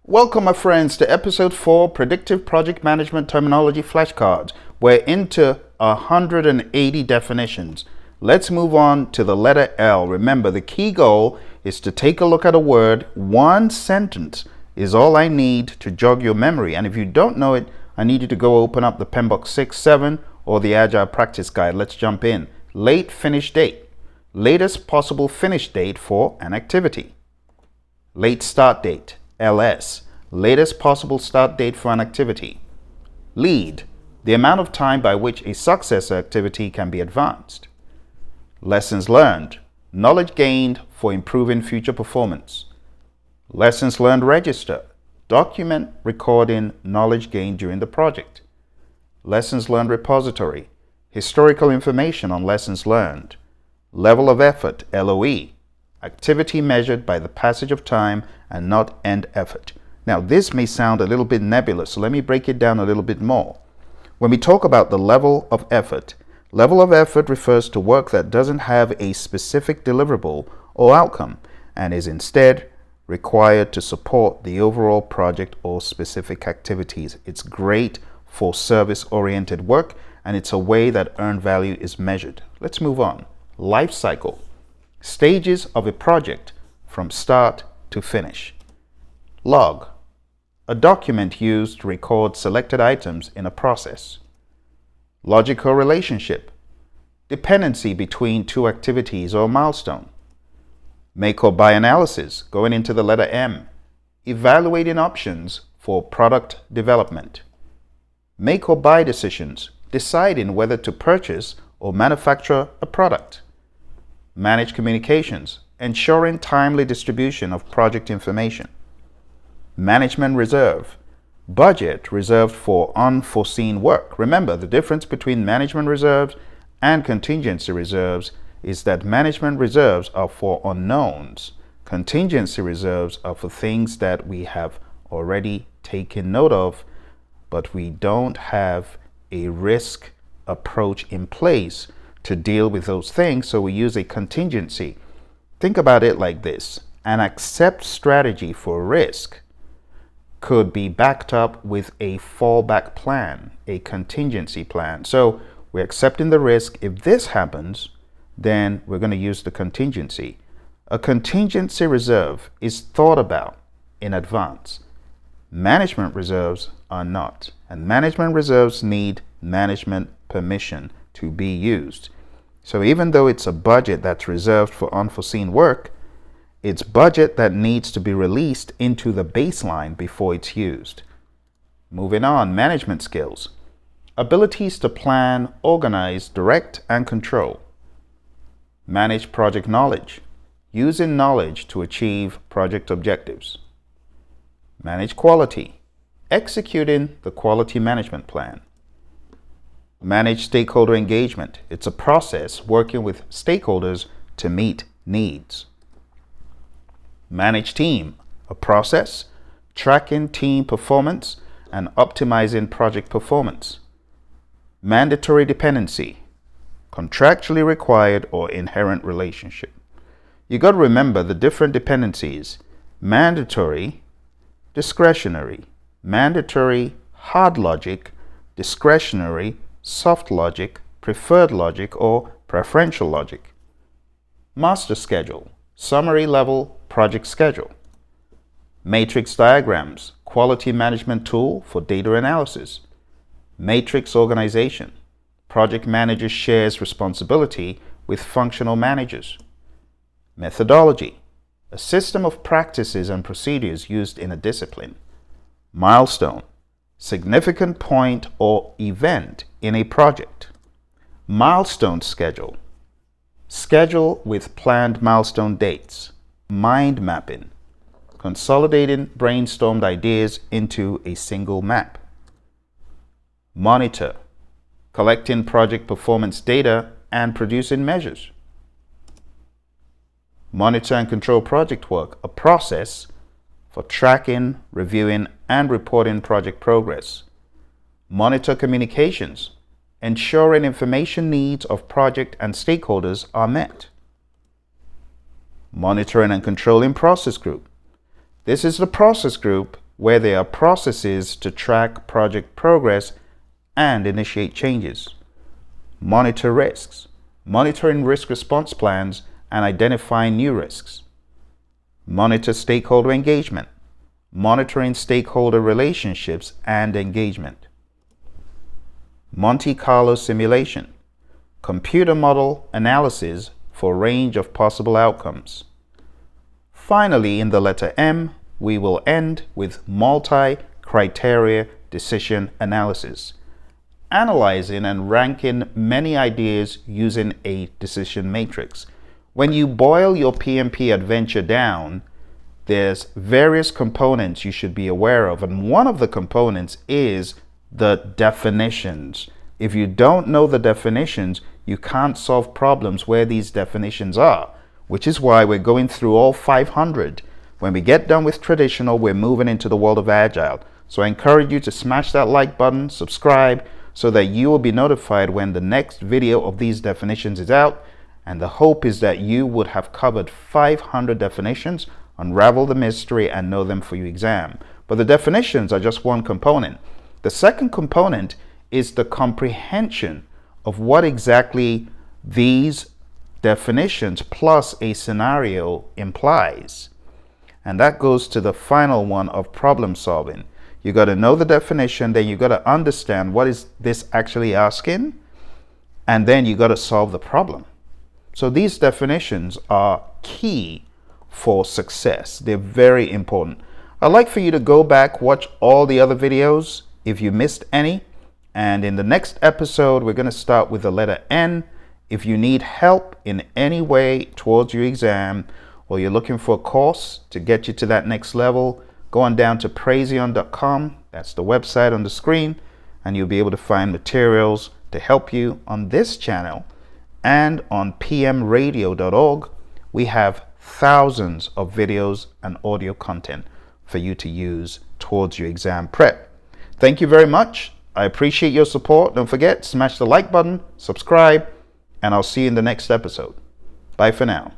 Welcome, my friends, to episode 4 Predictive Project Management Terminology Flashcards. We're into 180 definitions. Let's move on to the letter L. Remember, the key goal is to take a look at a word. One sentence is all I need to jog your memory. And if you don't know it, I need you to go open up the PMBOK 6, 7 or the Agile Practice Guide. Let's jump in. Late finish date. Latest possible finish date for an activity. Late start date. LS, latest possible start date for an activity. Lead, the amount of time by which a successor activity can be advanced. Lessons learned, knowledge gained for improving future performance. Lessons learned register, document recording knowledge gained during the project. Lessons learned repository, historical information on lessons learned. Level of effort, LOE, activity measured by the passage of time and not end effort. Now, this may sound a little bit nebulous, so let me break it down a little bit more. When we talk about the level of effort refers to work that doesn't have a specific deliverable or outcome and is instead required to support the overall project or specific activities. It's great for service-oriented work, and it's a way that earned value is measured. Let's move on. Life cycle. Stages of a project from start to finish. Log, a document used to record selected items in a process. Logical relationship, dependency between two activities or milestone. Make or buy analysis, going into the letter M, evaluating options for product development. Make or buy decisions, deciding whether to purchase or manufacture a product. Manage communications, ensuring timely distribution of project information. Management reserve, budget reserved for unforeseen work. Remember, the difference between management reserves and contingency reserves is that management reserves are for unknowns. Contingency reserves are for things that we have already taken note of, but we don't have a risk approach in place to deal with those things, so we use a contingency. Think about it like this. An accept strategy for risk could be backed up with a fallback plan, a contingency plan. So we're accepting the risk. If this happens, then we're going to use the contingency. A contingency reserve is thought about in advance. Management reserves are not, and management reserves need management permission to be used. So even though it's a budget that's reserved for unforeseen work, it's budget that needs to be released into the baseline before it's used. Moving on, management skills. Abilities to plan, organize, direct, and control. Manage project knowledge. Using knowledge to achieve project objectives. Manage quality. Executing the quality management plan. Manage stakeholder engagement. It's a process working with stakeholders to meet needs. Manage team, a process tracking team performance and optimizing project performance. Mandatory dependency, contractually required or inherent relationship. You got to remember the different dependencies: mandatory, discretionary, mandatory, hard logic, discretionary, soft logic, preferred logic, or preferential logic. Master schedule, summary level project schedule. Matrix diagrams, quality management tool for data analysis. Matrix organization, project manager shares responsibility with functional managers. Methodology, a system of practices and procedures used in a discipline. Milestone, significant point or event in a project. Milestone schedule, schedule with planned milestone dates. Mind mapping, consolidating brainstormed ideas into a single map. Monitor, collecting project performance data and producing measures. Monitor and control project work, a process for tracking, reviewing, and reporting project progress. Monitor communications, ensuring information needs of project and stakeholders are met. Monitoring and controlling process group. This is the process group where there are processes to track project progress and initiate changes. Monitor risks, monitoring risk response plans and identifying new risks. Monitor stakeholder engagement, monitoring stakeholder relationships and engagement. Monte Carlo simulation, computer model analysis for a range of possible outcomes. Finally, in the letter M, we will end with multi-criteria decision analysis, analyzing and ranking many ideas using a decision matrix. When you boil your PMP adventure down, there's various components you should be aware of, and one of the components is the definitions. If you don't know the definitions, you can't solve problems where these definitions are, which is why we're going through all 500. When we get done with traditional, we're moving into the world of Agile. So I encourage you to smash that like button, subscribe, so that you will be notified when the next video of these definitions is out. And the hope is that you would have covered 500 definitions, unravel the mystery, and know them for your exam. But the definitions are just one component. The second component is the comprehension of what exactly these definitions plus a scenario implies. And that goes to the final one of problem solving. You got to know the definition, then you got to understand what is this actually asking, and then you got to solve the problem. So these definitions are key for success. They're very important. I'd like for you to go back, watch all the other videos if you missed any. And in the next episode, we're going to start with the letter N. If you need help in any way towards your exam, or you're looking for a course to get you to that next level, go on down to Praizion.com. That's the website on the screen, and you'll be able to find materials to help you on this channel. And on pmradio.org, we have thousands of videos and audio content for you to use towards your exam prep. Thank you very much. I appreciate your support. Don't forget, smash the like button, subscribe, and I'll see you in the next episode. Bye for now.